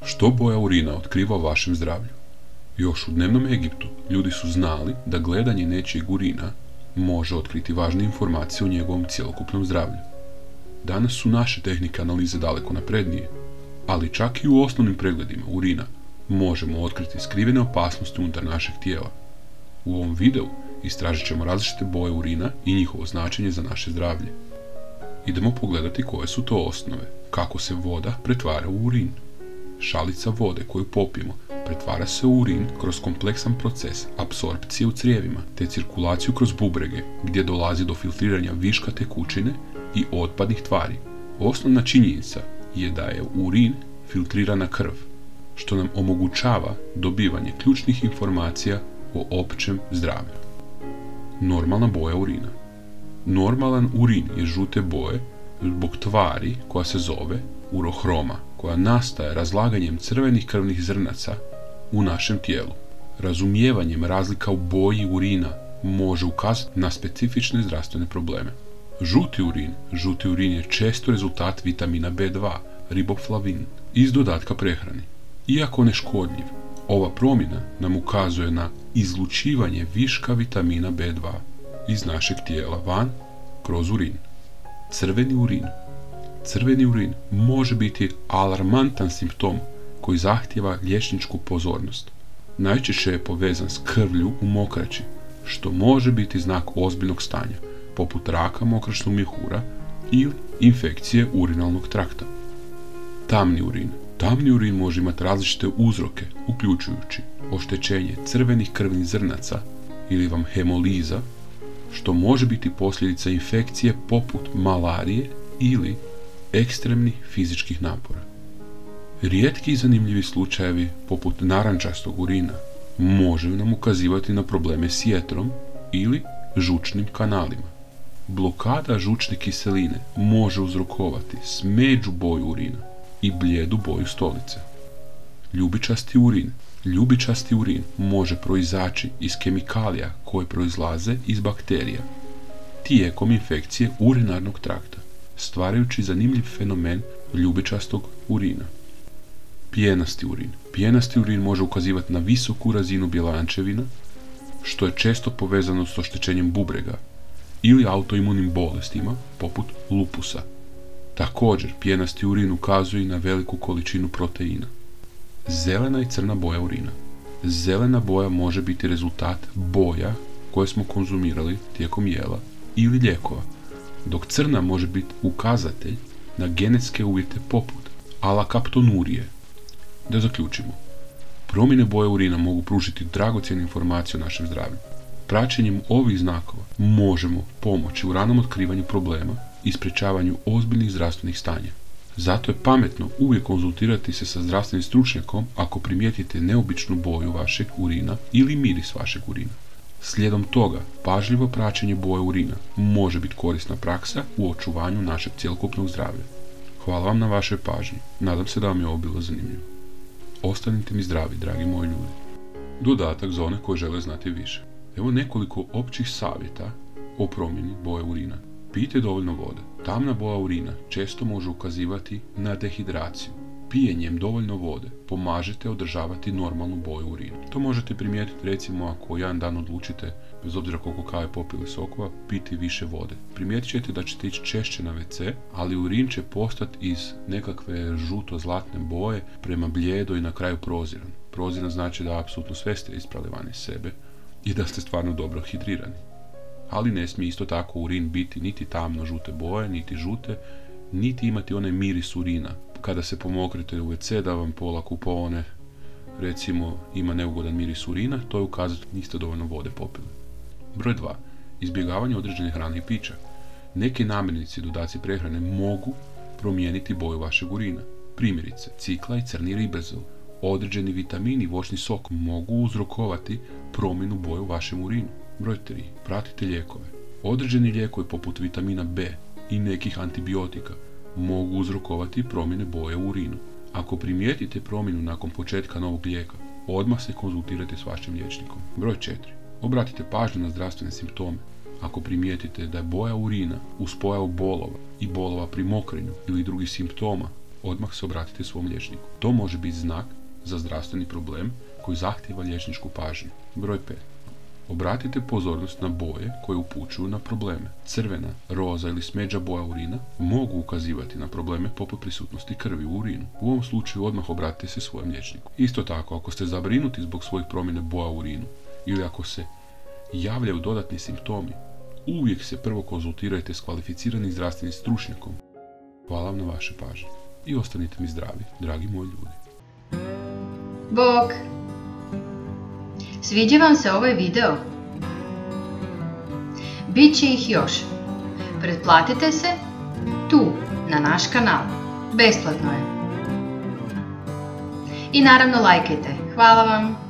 Što boja urina otkriva o vašem zdravlju? Još u dnevnom Egiptu ljudi su znali da gledanje nečijeg urina može otkriti važne informacije o njegovom cjelokupnom zdravlju. Danas su naše tehnike analize daleko naprednije, ali čak i u osnovnim pregledima urina možemo otkriti skrivene opasnosti unutar našeg tijela. U ovom videu istražit ćemo različite boje urina i njihovo značenje za naše zdravlje. Idemo pogledati koje su to osnove, kako se voda pretvara u urin. Šalica vode koju popijemo pretvara se u urin kroz kompleksan proces apsorpcije u crijevima te cirkulaciju kroz bubrege gdje dolazi do filtriranja viška tekućine i otpadnih tvari. Osnovna činjenica je da je urin filtrirana krv, što nam omogućava dobivanje ključnih informacija o općem zdravlju. Normalna boja urina. Normalan urin je žute boje zbog tvari koja se zove urohroma, koja nastaje razlaganjem crvenih krvnih zrnaca u našem tijelu. Razumijevanjem razlika u boji urina može ukazati na specifične zdravstvene probleme. Žuti urin je često rezultat vitamina B2, riboflavin, iz dodatka prehrani. Iako neškodljiv, ova promjena nam ukazuje na izlučivanje viška vitamina B2 iz našeg tijela van kroz urin. Crveni urin može biti alarmantan simptom koji zahtijeva liječničku pozornost. Najčešće je povezan s krvlju u mokraći, što može biti znak ozbiljnog stanja, poput raka mokraćnog mjehura ili infekcije urinalnog trakta. Tamni urin može imati različite uzroke, uključujući oštećenje crvenih krvnih zrnaca ili vam hemoliza, što može biti posljedica infekcije poput malarije ili ekstremnih fizičkih napora. Rijetki i zanimljivi slučajevi poput narančastog urina može nam ukazivati na probleme s jetrom ili žučnim kanalima. Blokada žučne kiseline može uzrokovati smeđu boju urina i blijedu boju stolice. Ljubičasti urin može proizaći iz kemikalija koje proizlaze iz bakterija tijekom infekcije urinarnog trakta, stvarajući zanimljiv fenomen ljubičastog urina. Pijenasti urin može ukazivati na visoku razinu bjelančevina, što je često povezano s oštećenjem bubrega ili autoimunim bolestima poput lupusa. Također, pijenasti urin ukazuje i na veliku količinu proteina. Zelena i crna boja urina. Zelena boja može biti rezultat boja koje smo konzumirali tijekom jela ili lijekova, dok crna može biti ukazatelj na genetske uvjete poput alakaptonurije. Da zaključimo, promjene boje urina mogu pružiti dragocjene informacije o našem zdravlju. Praćenjem ovih znakova možemo pomoći u ranom otkrivanju problema i sprječavanju ozbiljnih zdravstvenih stanja. Zato je pametno uvijek konzultirati se sa zdravstvenim stručnjakom ako primijetite neobičnu boju vašeg urina ili miris vašeg urina. Slijedom toga, pažljivo praćenje boje urina može biti korisna praksa u očuvanju našeg cjelokupnog zdravlja. Hvala vam na vašoj pažnji. Nadam se da vam je ovo bilo zanimljivo. Ostanite mi zdravi, dragi moji ljudi. Dodatak za one koji žele znati više. Evo nekoliko općih savjeta o promjeni boje urina. Pijte dovoljno vode. Tamna boja urina često može ukazivati na dehidraciju. Pijenjem dovoljno vode pomažete održavati normalnu boju urina. To možete primijetiti recimo ako jedan dan odlučite, bez obzira koliko kave popili sokova, piti više vode. Primijetit ćete da ćete ići češće na WC, ali urin će postati iz nekakve žuto-zlatne boje prema blijedo i na kraju proziran. Proziran znači da apsolutno sve ste isprali van iz sebe i da ste stvarno dobro hidrirani. Ali ne smije isto tako urin biti niti tamno žute boje, niti žute, niti imati onaj miris urina. Kada se pomokrite u WC da vam pola kupaone, recimo, ima neugodan miris urina, to je ukazati da niste dovoljno vode popili. Broj 2. Izbjegavanje određene hrane i pića. Neki namirnici i dodaci prehrane mogu promijeniti boju vašeg urina. Primjerice, cikla i crni ribezel, određeni vitamini i voćni sok mogu uzrokovati promjenu boje u vašem urinu. Broj 3. Pratite lijekove. Određeni lijekovi poput vitamina B i nekih antibiotika mogu uzrokovati promjene boje u urinu. Ako primijetite promjenu nakon početka novog lijeka, odmah se konzultirajte s vašim liječnikom. Broj 4. Obratite pažnju na zdravstvene simptome. Ako primijetite da je boja urina uz pojavu bolova i bolova pri mokrenju ili drugih simptoma odmah se obratite svom liječniku. To može biti znak za zdravstveni problem koji zahtijeva liječničku pažnju. Broj 5. Obratite pozornost na boje koje upućuju na probleme. Crvena, roza ili smeđa boja urina mogu ukazivati na probleme poput prisutnosti krvi u urinu. U ovom slučaju odmah obratite se svojem liječniku. Isto tako, ako ste zabrinuti zbog svojih promjene boja u urinu ili ako se javljaju dodatni simptomi, uvijek se prvo konzultirajte s kvalificiranim zdravstvenim stručnjakom. Hvala vam na vaše pažnje i ostanite mi zdravi, dragi moji ljudi. Bok! Sviđa vam se ovaj video? Biće ih još. Pretplatite se tu, na naš kanal. Besplatno je. I naravno lajkajte. Hvala vam!